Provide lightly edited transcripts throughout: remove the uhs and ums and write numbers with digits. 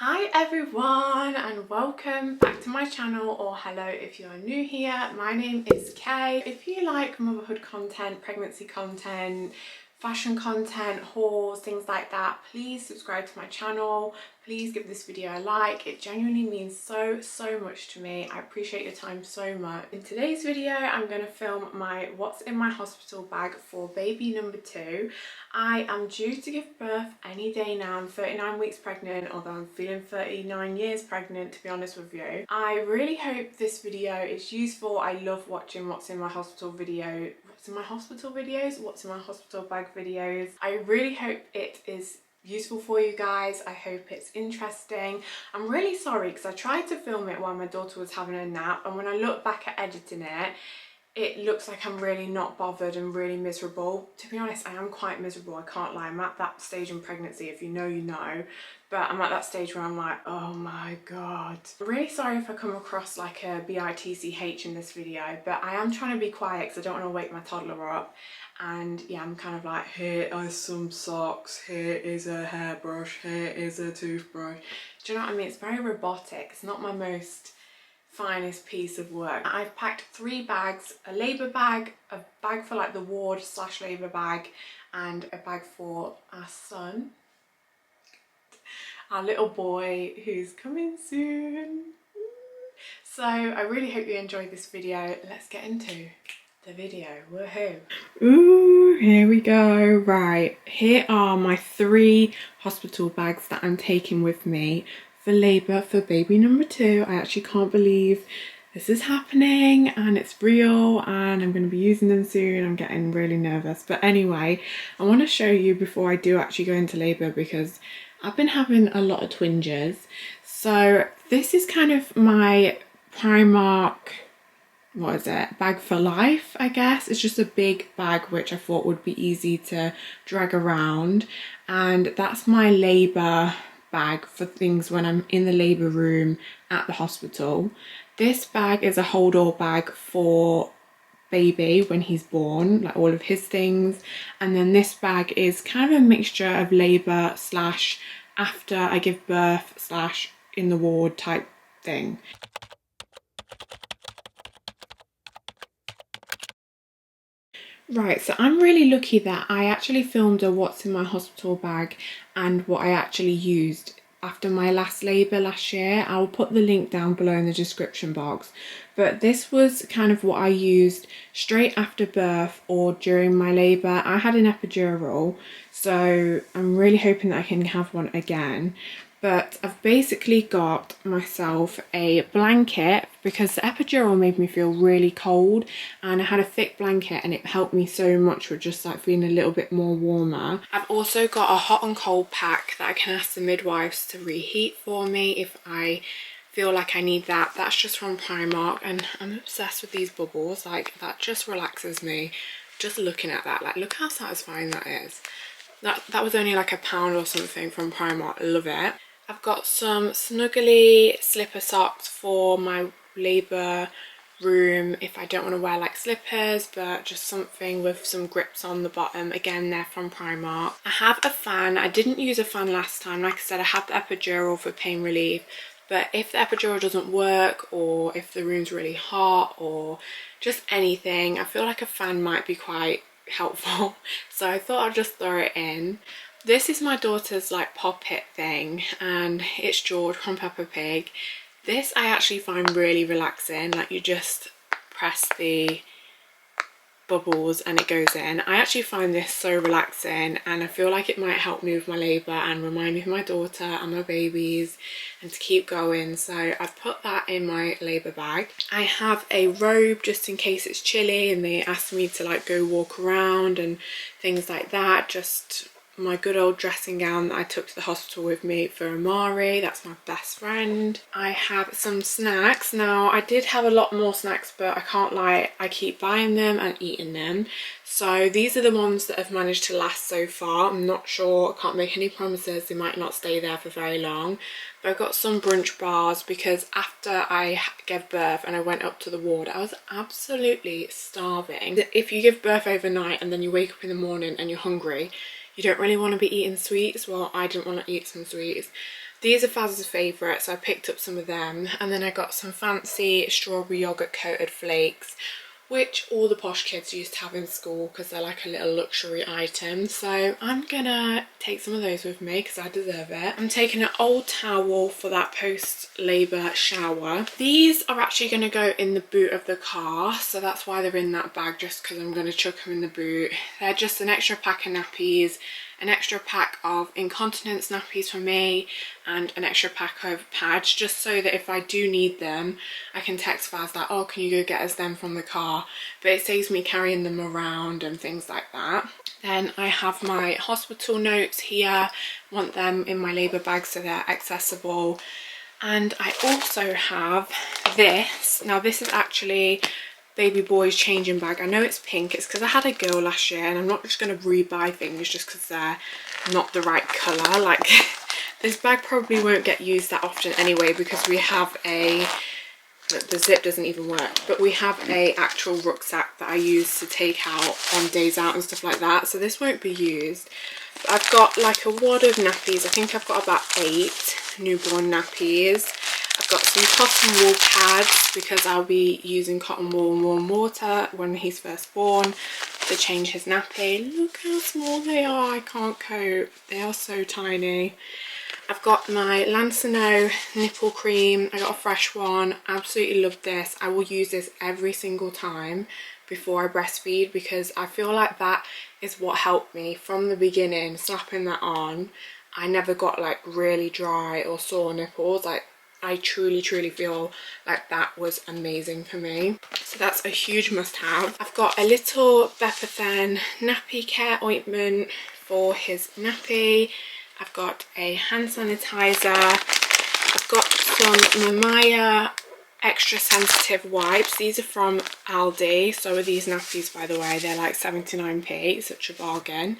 Hi everyone and welcome back to my channel, or hello if you are new here. My name is Kay. If you like motherhood content, pregnancy content, fashion content, hauls, things like that, please subscribe to my channel. Please give this video a like. It genuinely means so much to me. I appreciate your time so much. In today's video I'm going to film my what's in my hospital bag for baby number 2. I am due to give birth any day now. I'm 39 weeks pregnant, although I'm feeling 39 years pregnant, to be honest with you. I really hope this video is useful. I love watching what's in my hospital video. What's in my hospital videos? What's in my hospital bag videos? I really hope it is useful for you guys. I hope it's interesting. I'm really sorry because I tried to film it while my daughter was having a nap, and when I look back at editing it, it looks like I'm really not bothered and really miserable. To be honest, I am quite miserable, I can't lie. I'm at that stage in pregnancy, if you know, you know. But I'm at that stage where I'm like, oh my god. I'm really sorry if I come across like a bitch in this video, but I am trying to be quiet because I don't want to wake my toddler up. And yeah, I'm kind of like, here are some socks, here is a hairbrush, here is a toothbrush. Do you know what I mean? It's very robotic. It's not my most finest piece of work. I've packed 3 bags: a labour bag, a bag for like the ward / labour bag, and a bag for our son, our little boy who's coming soon. So I really hope you enjoyed this video. Let's get into the video. Woohoo! Ooh, here we go. Right, here are my 3 hospital bags that I'm taking with me for labour for baby number 2. I actually can't believe this is happening and it's real, and I'm going to be using them soon. I'm getting really nervous, but anyway, I want to show you before I do actually go into labour because I've been having a lot of twinges. So this is kind of my Primark, what is it, bag for life, I guess. It's just a big bag which I thought would be easy to drag around, and that's my labour bag for things when I'm in the labour room at the hospital. This bag is a hold-all bag for baby when he's born, like all of his things, and then this bag is kind of a mixture of labour / after I give birth / in the ward type thing. Right, so I'm really lucky that I actually filmed a what's in my hospital bag and what I actually used after my last labour last year. I'll put the link down below in the description box. But this was kind of what I used straight after birth or during my labour. I had an epidural, so I'm really hoping that I can have one again. But I've basically got myself a blanket because the epidural made me feel really cold, and I had a thick blanket and it helped me so much with just like feeling a little bit more warmer. I've also got a hot and cold pack that I can ask the midwives to reheat for me if I feel like I need that. That's just from Primark, and I'm obsessed with these bubbles. Like, that just relaxes me just looking at that. Like, look how satisfying that is. That was only like £1 or something from Primark. I love it. I've got some snuggly slipper socks for my labour room if I don't want to wear like slippers, but just something with some grips on the bottom. Again, they're from Primark. I have a fan. I didn't use a fan last time. Like I said, I had the epidural for pain relief, but if the epidural doesn't work, or if the room's really hot, or just anything, I feel like a fan might be quite helpful. So I thought I'd just throw it in. This is my daughter's like pop-it thing, and it's George from Peppa Pig. This I actually find really relaxing. Like, you just press the bubbles and it goes in. I actually find this so relaxing, and I feel like it might help me with my labour and remind me of my daughter and my babies and to keep going. So I've put that in my labour bag. I have a robe just in case it's chilly and they ask me to like go walk around and things like that. Just my good old dressing gown that I took to the hospital with me for Amari. That's my best friend. I have some snacks. Now, I did have a lot more snacks, but I can't lie, I keep buying them and eating them. So these are the ones that have managed to last so far. I'm not sure, I can't make any promises, they might not stay there for very long. But I've got some brunch bars because after I gave birth and I went up to the ward, I was absolutely starving. If you give birth overnight and then you wake up in the morning and you're hungry, you don't really want to be eating sweets. Well, I didn't want to eat some sweets. These are Faz's favourite, so I picked up some of them. And then I got some fancy strawberry yoghurt coated flakes, which all the posh kids used to have in school because they're like a little luxury item. So I'm gonna take some of those with me because I deserve it. I'm taking an old towel for that post-labour shower. These are actually gonna go in the boot of the car, so that's why they're in that bag, just because I'm gonna chuck them in the boot. They're just an extra pack of nappies, an extra pack of incontinence nappies for me, and an extra pack of pads, just so that if I do need them, I can text Faz that, oh, can you go get us them from the car? But it saves me carrying them around and things like that. Then I have my hospital notes here, want them in my labour bag so they're accessible. And I also have this. Now this is actually baby boy's changing bag. I know it's pink, it's because I had a girl last year, and I'm not just going to rebuy things just because they're not the right colour. Like, this bag probably won't get used that often anyway, because we have a, the zip doesn't even work, but we have a actual rucksack that I use to take out on days out and stuff like that, so this won't be used. But I've got like a wad of nappies. I think I've got about 8 newborn nappies. I've got some cotton wool pads because I'll be using cotton wool and warm water when he's first born to change his nappy. Look how small they are, I can't cope. They are so tiny. I've got my Lancino nipple cream. I got a fresh one. Absolutely love this. I will use this every single time before I breastfeed because I feel like that is what helped me from the beginning. Slapping that on, I never got like really dry or sore nipples. Like, I truly feel like that was amazing for me. So that's a huge must-have. I've got a little Bepathen nappy care ointment for his nappy. I've got a hand sanitizer. I've got some Mamaya extra sensitive wipes. These are from Aldi. So are these nappies, by the way. They're like 79p, such a bargain.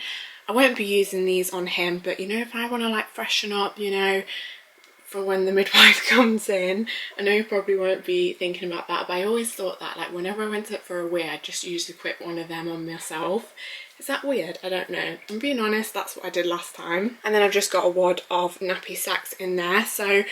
I won't be using these on him, but you know, if I want to like freshen up, you know, for when the midwife comes in. I know you probably won't be thinking about that, but I always thought that like whenever I went for a wee, I'd just usually equip one of them on myself. Is that weird? I don't know. I'm being honest, that's what I did last time. And then I've just got a wad of Nappy Sacks in there. So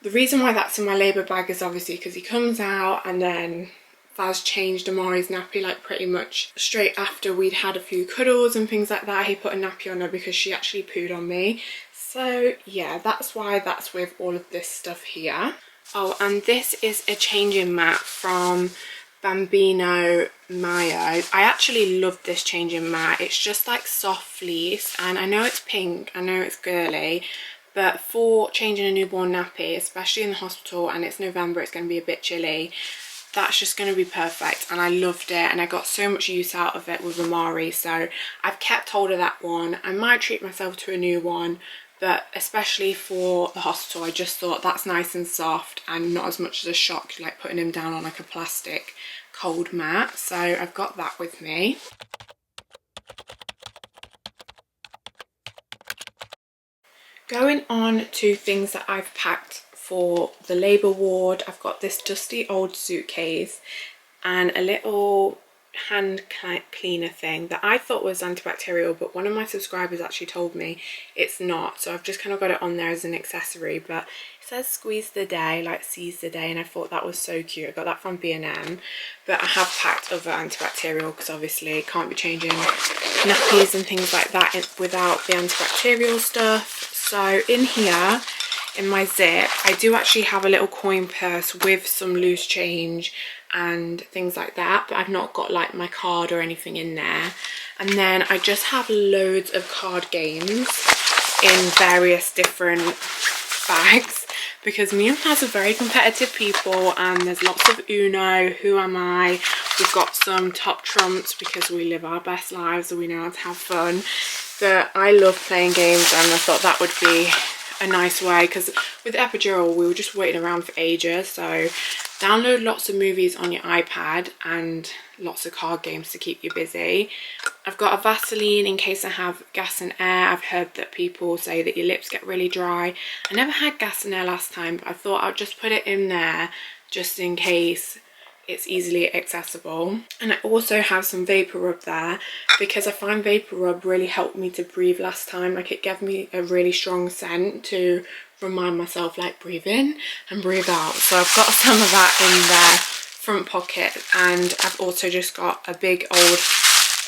the reason why that's in my labour bag is obviously because he comes out, and then Faz changed Amari's nappy like pretty much straight after we'd had a few cuddles and things like that. He put a nappy on her because she actually pooed on me. So yeah, that's why that's with all of this stuff here. Oh, and this is a changing mat from Bambino Mayo. I actually love this changing mat. It's just like soft fleece, and I know it's pink, I know it's girly, but for changing a newborn nappy, especially in the hospital, and it's November, it's going to be a bit chilly, that's just going to be perfect. And I loved it, and I got so much use out of it with Amari, so I've kept hold of that one. I might treat myself to a new one, but especially for the hospital, I just thought that's nice and soft and not as much as a shock like putting him down on like a plastic cold mat. So I've got that with me. Going on to things that I've packed for the labour ward, I've got this dusty old suitcase and a little hand cleaner thing that I thought was antibacterial, but one of my subscribers actually told me it's not, so I've just kind of got it on there as an accessory. But it says squeeze the day, like seize the day, and I thought that was so cute. I got that from B&M, but I have packed other antibacterial because obviously can't be changing nappies and things like that without the antibacterial stuff. So in here, in my zip, I do actually have a little coin purse with some loose change and things like that, but I've not got like my card or anything in there. And then I just have loads of card games in various different bags because me and Paz are very competitive people, and there's lots of Uno, Who Am I, we've got some Top Trumps because we live our best lives and we know how to have fun. But I love playing games, and I thought that would be a nice way, because with epidural we were just waiting around for ages. So download lots of movies on your iPad and lots of card games to keep you busy. I've got a Vaseline in case I have gas and air. I've heard that people say that your lips get really dry. I never had gas and air last time, but I thought I'd just put it in there just in case it's easily accessible. And I also have some vapor rub there because I find vapor rub really helped me to breathe last time. Like, it gave me a really strong scent to remind myself, like, breathe in and breathe out. So I've got some of that in their front pocket, and I've also just got a big old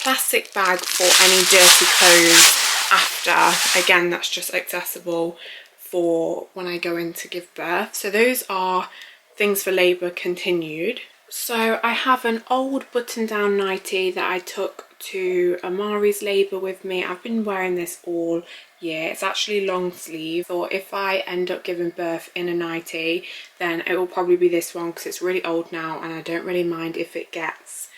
plastic bag for any dirty clothes after. Again, that's just accessible for when I go in to give birth. So those are things for labour continued. So I have an old button down nightie that I took to Amari's labour with me. I've been wearing this all year. It's actually long sleeve, or if I end up giving birth in a nightie, then it will probably be this one, because it's really old now and I don't really mind if it gets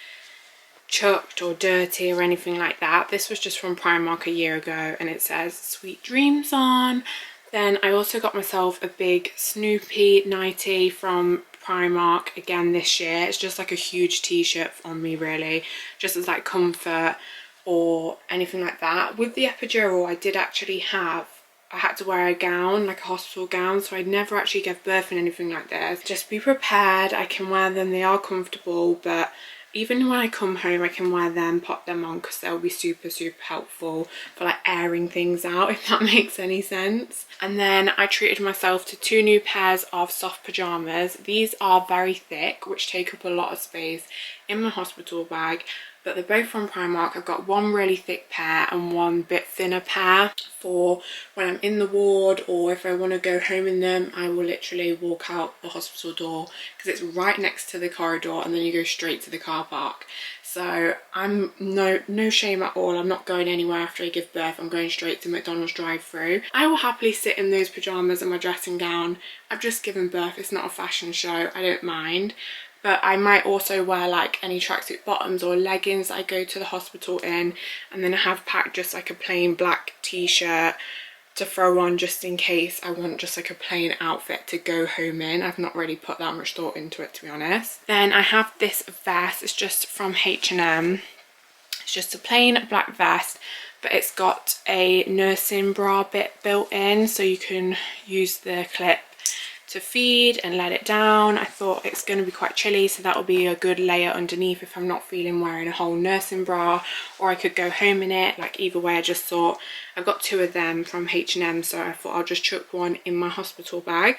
chucked or dirty or anything like that. This was just from Primark a year ago, and it says Sweet Dreams on. Then I also got myself a big Snoopy nightie from Primark again this year. It's just like a huge t-shirt on me, really, just as like comfort or anything like that. With the epidural, I had to wear a gown, like a hospital gown, so I'd never actually give birth in anything like this. Just be prepared. I can wear them, they are comfortable, but even when I come home I can wear them, pop them on, because they'll be super helpful for like airing things out, if that makes any sense. And then I treated myself to 2 new pairs of soft pajamas. These are very thick, which take up a lot of space in my hospital bag, but they're both from Primark. I've got one really thick pair and one bit thinner pair for when I'm in the ward, or if I want to go home in them, I will literally walk out the hospital door, because it's right next to the corridor and then you go straight to the car park. So I'm no shame at all. I'm not going anywhere after I give birth. I'm going straight to McDonald's drive-through. I will happily sit in those pajamas and my dressing gown. I've just given birth. It's not a fashion show. I don't mind. But I might also wear like any tracksuit bottoms or leggings that I go to the hospital in, and then I have packed just like a plain black t-shirt to throw on just in case I want just like a plain outfit to go home in. I've not really put that much thought into it, to be honest. Then I have this vest. It's just from H&M. It's just a plain black vest, but it's got a nursing bra bit built in, so you can use the clip to feed and let it down. I thought it's going to be quite chilly, so that will be a good layer underneath if I'm not feeling wearing a whole nursing bra, or I could go home in it. Like, either way, I just thought, I've got 2 of them from H&M, so I thought I'll just chuck one in my hospital bag.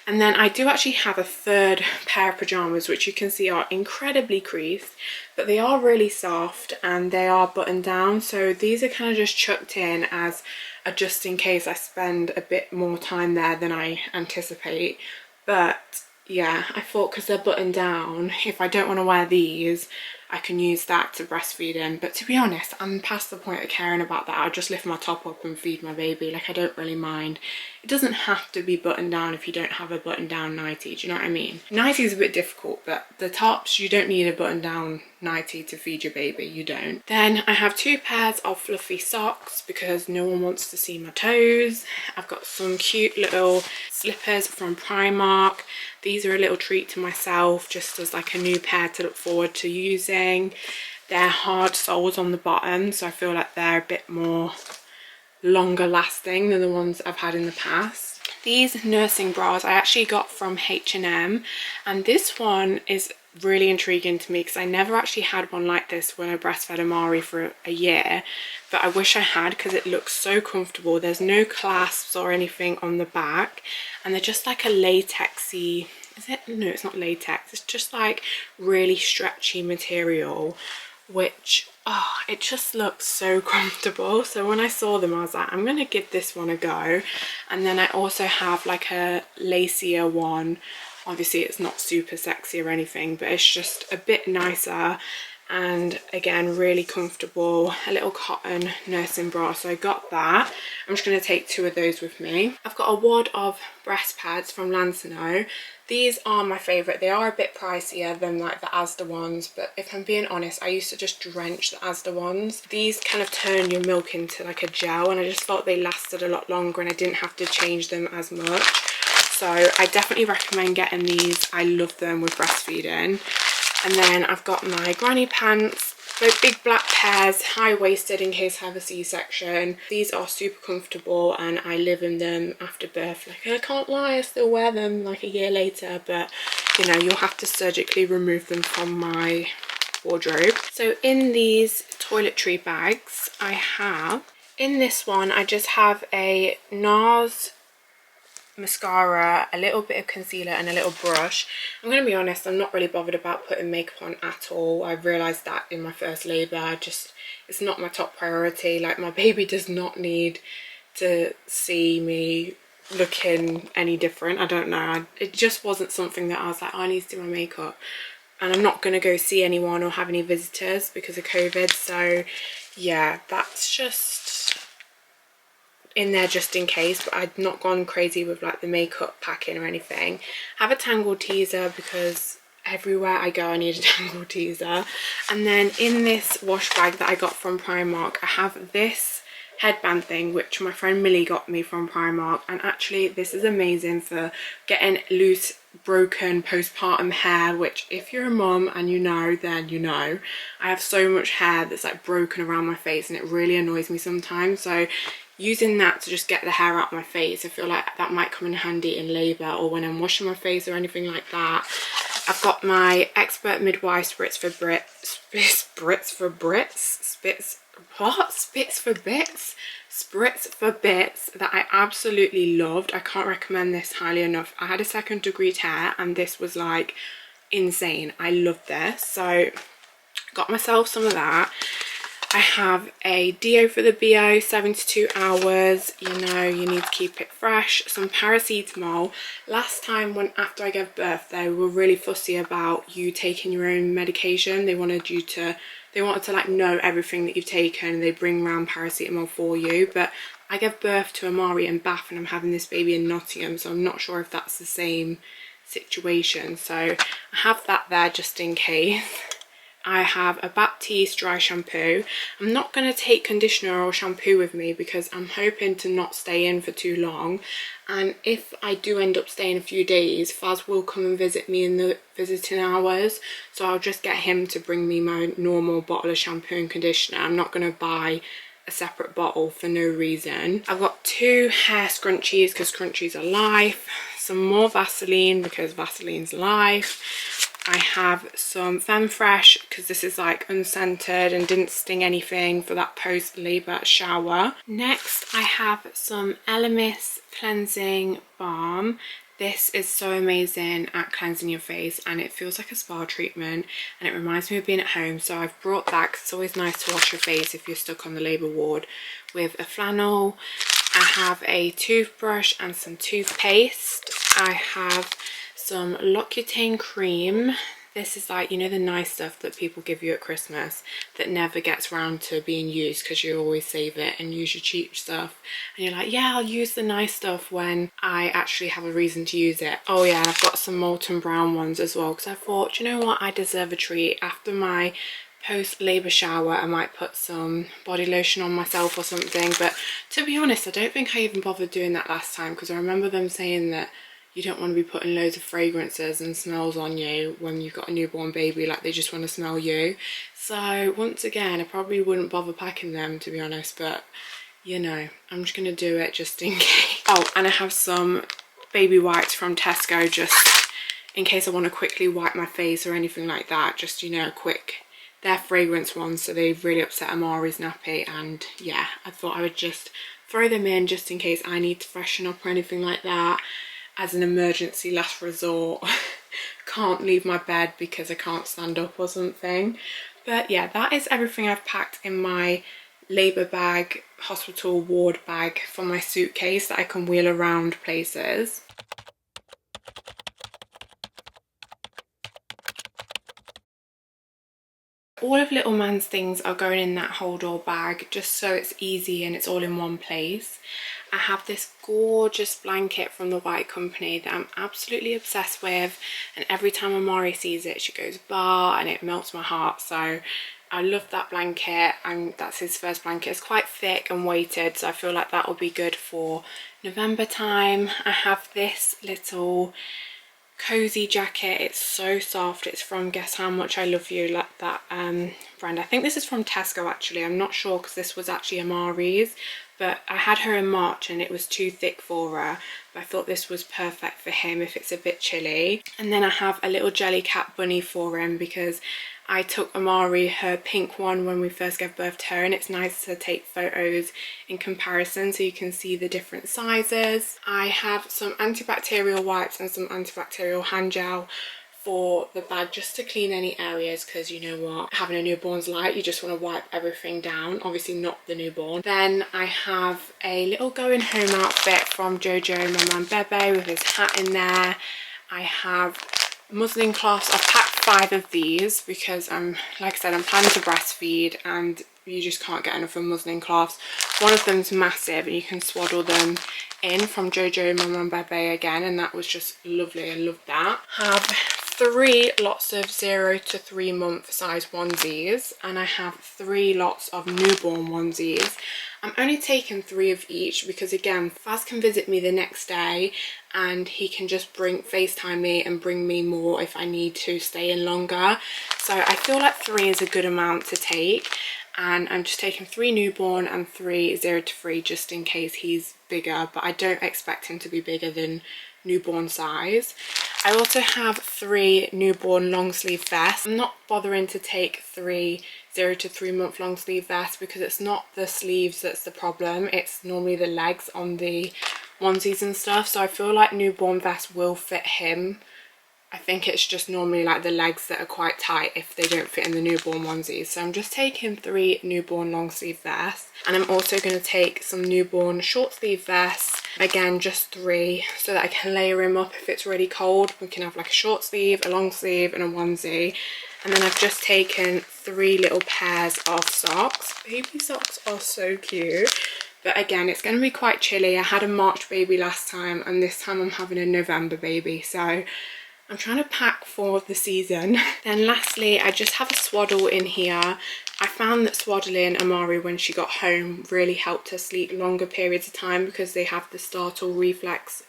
And then I do actually have a 3rd pair of pajamas, which you can see are incredibly creased, but they are really soft and they are buttoned down. So these are kind of just chucked in as a just in case I spend a bit more time there than I anticipate. But yeah, I thought because they're buttoned down, if I don't want to wear these, I can use that to breastfeed in. But to be honest, I'm past the point of caring about that. I'll just lift my top up and feed my baby. Like, I don't really mind. It doesn't have to be buttoned down if you don't have a button down nightie, do you know what I mean? Nightie is a bit difficult, but the tops, you don't need a button down nightie to feed your baby, you don't. Then I have 2 pairs of fluffy socks because no one wants to see my toes. I've got some cute little slippers from Primark. These are a little treat to myself, just as like a new pair to look forward to using. They're hard soles on the bottom, so I feel like they're a bit more longer lasting than the ones I've had in the past. These nursing bras I actually got from H&M, and this one is really intriguing to me because I never actually had one like this when I breastfed Amari for a year, but I wish I had because it looks so comfortable. There's no clasps or anything on the back, and they're just like a latexy, is it? No, it's not latex, it's just like really stretchy material, which it just looks so comfortable. So when I saw them, I was like, I'm gonna give this one a go. And then I also have like a lacier one. Obviously it's not super sexy or anything, but it's just a bit nicer, and again really comfortable. A little cotton nursing bra, so I got that. I'm just going to take 2 of those with me. I've got a wad of breast pads from Lancino. These are my favourite. They are a bit pricier than like the Asda ones, but if I'm being honest, I used to just drench the Asda ones. These kind of turn your milk into like a gel, and I just thought they lasted a lot longer and I didn't have to change them as much. So I definitely recommend getting these. I love them with breastfeeding. And then I've got my granny pants, those big black pairs, high-waisted in case I have a C-section. These are super comfortable and I live in them after birth. Like, I can't lie, I still wear them like a year later, but you know, you'll have to surgically remove them from my wardrobe. So in these toiletry bags, in this one I just have a NARS mascara, a little bit of concealer and a little brush. I'm going to be honest, I'm not really bothered about putting makeup on at all. I realised that in my first labour. It's not my top priority. Like, my baby does not need to see me looking any different. I don't know, it just wasn't something that I was like, oh, I need to do my makeup. And I'm not going to go see anyone or have any visitors because of COVID. So yeah, that's just in there just in case, but I'd not gone crazy with like the makeup packing or anything. I have a Tangle teaser because everywhere I go I need a Tangle teaser. And then in this wash bag that I got from Primark, I have this headband thing which my friend Millie got me from Primark, and actually this is amazing for getting loose broken postpartum hair, which if you're a mum and you know, then you know. I have so much hair that's like broken around my face and it really annoys me sometimes, so using that to just get the hair out of my face, I feel like that might come in handy in labour or when I'm washing my face or anything like that. I've got my Expert Midwife Spritz for Bits that I absolutely loved. I can't recommend this highly enough. I had a 2nd degree tear and this was like insane. I loved this, so got myself some of that. I have a deo for the BO, 72 hours, you know, you need to keep it fresh. Some paracetamol. Last time after I gave birth, they were really fussy about you taking your own medication. They wanted to like know everything that you've taken. They bring around paracetamol for you, but I gave birth to Amari in Bath and I'm having this baby in Nottingham, so I'm not sure if that's the same situation. So I have that there just in case. I have a Baptiste dry shampoo. I'm not going to take conditioner or shampoo with me because I'm hoping to not stay in for too long, and if I do end up staying a few days, Faz will come and visit me in the visiting hours, so I'll just get him to bring me my normal bottle of shampoo and conditioner. I'm not going to buy a separate bottle for no reason. I've got 2 hair scrunchies because scrunchies are life, some more Vaseline because Vaseline's life. I have some Femme Fresh because this is like unscented and didn't sting anything for that post-labour shower. Next I have some Elemis cleansing balm. This is so amazing at cleansing your face and it feels like a spa treatment and it reminds me of being at home, so I've brought that because it's always nice to wash your face if you're stuck on the labour ward with a flannel. I have a toothbrush and some toothpaste. I have some Locuting Cream. This is like, you know, the nice stuff that people give you at Christmas that never gets around to being used because you always save it and use your cheap stuff, and you're like, yeah, I'll use the nice stuff when I actually have a reason to use it. Oh yeah, and I've got some Molten Brown ones as well because I thought, you know what, I deserve a treat. After my post-labour shower I might put some body lotion on myself or something, but to be honest I don't think I even bothered doing that last time because I remember them saying that you don't want to be putting loads of fragrances and smells on you when you've got a newborn baby, like they just want to smell you. So once again I probably wouldn't bother packing them, to be honest, but you know, I'm just gonna do it just in case. Oh, and I have some baby wipes from Tesco just in case I want to quickly wipe my face or anything like that, just, you know, quick. They're fragrance ones, so they really upset Amari's nappy, and yeah, I thought I would just throw them in just in case I need to freshen up or anything like that, as an emergency last resort. Can't leave my bed because I can't stand up or something. But yeah, that is everything I've packed in my labour bag, hospital ward bag for my suitcase that I can wheel around places. All of little man's things are going in that hold all bag just so it's easy and it's all in one place. I have this gorgeous blanket from the White Company that I'm absolutely obsessed with, and every time Amari sees it she goes bah, and it melts my heart. So I love that blanket, and that's his first blanket. It's quite thick and weighted, so I feel like that will be good for November time. I have this little cozy jacket. It's so soft. It's from Guess How Much I Love You, like that friend. I think this is from Tesco actually, I'm not sure because this was actually Amari's, but I had her in March and it was too thick for her, but I thought this was perfect for him if it's a bit chilly. And then I have a little jelly cat bunny for him because I took Amari her pink one when we first gave birth to her, and it's nice to take photos in comparison so you can see the different sizes. I have some antibacterial wipes and some antibacterial hand gel for the bag just to clean any areas, because you know what, having a newborn's like, you just want to wipe everything down, obviously not the newborn. Then I have a little going home outfit from Jojo, my man Bebe, with his hat in there. I have muslin cloths. I've packed 5 of these because like I said, I'm planning to breastfeed and you just can't get enough of muslin cloths. One of them's massive and you can swaddle them in, from Jojo, my mum, Bebe again, and that was just lovely. I loved that. Have 3 lots of 0 to 3 month size onesies, and I have 3 lots of newborn onesies. I'm only taking 3 of each because again, Faz can visit me the next day and he can just FaceTime me and bring me more if I need to stay in longer. So I feel like 3 is a good amount to take, and I'm just taking 3 newborn and 3 0 to 3 just in case he's bigger, but I don't expect him to be bigger than newborn size. I also have 3 newborn long sleeve vests. I'm not bothering to take 3 0 to 3 month long sleeve vests because it's not the sleeves that's the problem, it's normally the legs on the onesies and stuff. So I feel like newborn vests will fit him. I think it's just normally like the legs that are quite tight if they don't fit in the newborn onesies. So I'm just taking 3 newborn long sleeve vests, and I'm also going to take some newborn short sleeve vests, again just 3, so that I can layer him up if it's really cold. We can have like a short sleeve, a long sleeve and a onesie. And then I've just taken 3 little pairs of socks. Baby socks are so cute. But again, it's going to be quite chilly. I had a March baby last time and this time I'm having a November baby, so I'm trying to pack for the season. Then lastly, I just have a swaddle in here. I found that swaddling Amari when she got home really helped her sleep longer periods of time because they have the startle reflex.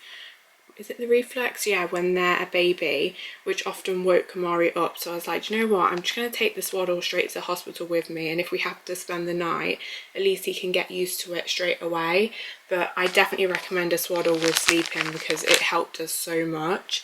Is it the reflex? Yeah, when they're a baby, which often woke Amari up. So I was like, do you know what? I'm just going to take the swaddle straight to the hospital with me. And if we have to spend the night, at least he can get used to it straight away. But I definitely recommend a swaddle with sleeping because it helped us so much.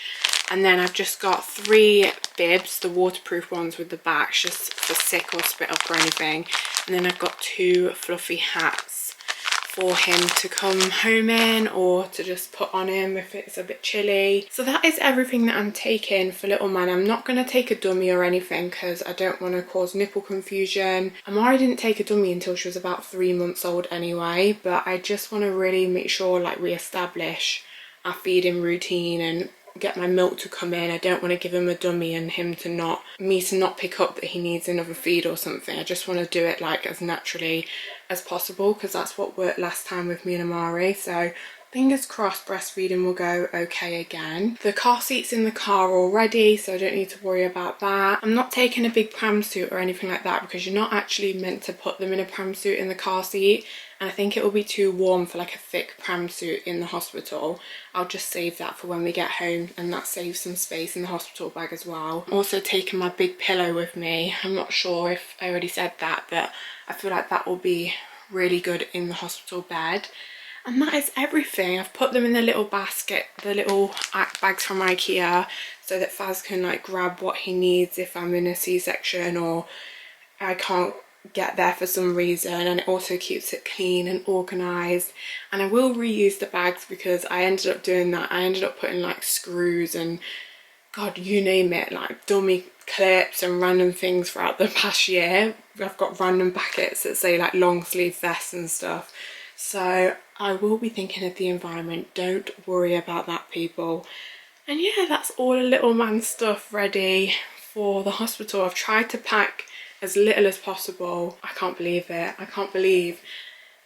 And then I've just got 3 bibs, the waterproof ones with the backs, just for sick or spit up or anything. And then I've got 2 fluffy hats for him to come home in or to just put on him if it's a bit chilly. So that is everything that I'm taking for little man. I'm not going to take a dummy or anything because I don't want to cause nipple confusion. Amari didn't take a dummy until she was about 3 months old anyway, but I just want to really make sure like we establish our feeding routine and get my milk to come in. I don't want to give him a dummy and me to not pick up that he needs another feed or something. I just want to do it like as naturally as possible because that's what worked last time with me and Amari. So fingers crossed breastfeeding will go okay again. The car seat's in the car already, so I don't need to worry about that. I'm not taking a big pram suit or anything like that because you're not actually meant to put them in a pram suit in the car seat, and I think it will be too warm for like a thick pram suit in the hospital. I'll just save that for when we get home, and that saves some space in the hospital bag as well. I'm also taking my big pillow with me. I'm not sure if I already said that, but I feel like that will be really good in the hospital bed. And that is everything. I've put them in the little basket, the little bags from IKEA, so that Faz can like grab what he needs if I'm in a C-section or I can't get there for some reason, and it also keeps it clean and organised. And I will reuse the bags because I ended up doing that. I ended up putting like screws and God, you name it, like dummy clips and random things throughout the past year. I've got random packets that say like long sleeve vests and stuff. So I will be thinking of the environment. Don't worry about that, people. And yeah, that's all the little man stuff ready for the hospital. I've tried to pack as little as possible. I can't believe it. I can't believe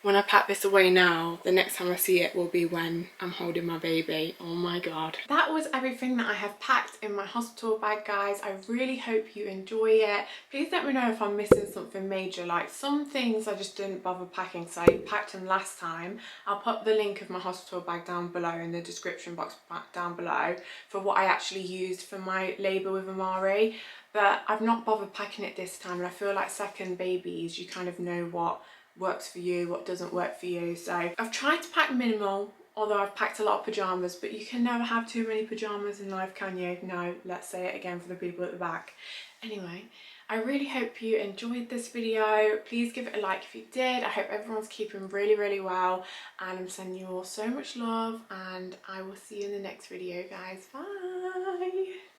When I pack this away now, the next time I see it will be when I'm holding my baby. Oh my god. That was everything that I have packed in my hospital bag, guys. I really hope you enjoy it. Please let me know if I'm missing something major. Like, some things I just didn't bother packing, so I packed them last time. I'll put the link of my hospital bag down below in the description box down below for what I actually used for my labour with Amari. But I've not bothered packing it this time, and I feel like second babies, you kind of know what works for you, what doesn't work for you. So I've tried to pack minimal, although I've packed a lot of pyjamas, but you can never have too many pyjamas in life, can you? No, let's say it again for the people at the back. Anyway, I really hope you enjoyed this video. Please give it a like if you did. I hope everyone's keeping really well, and I'm sending you all so much love, and I will see you in the next video, guys. Bye.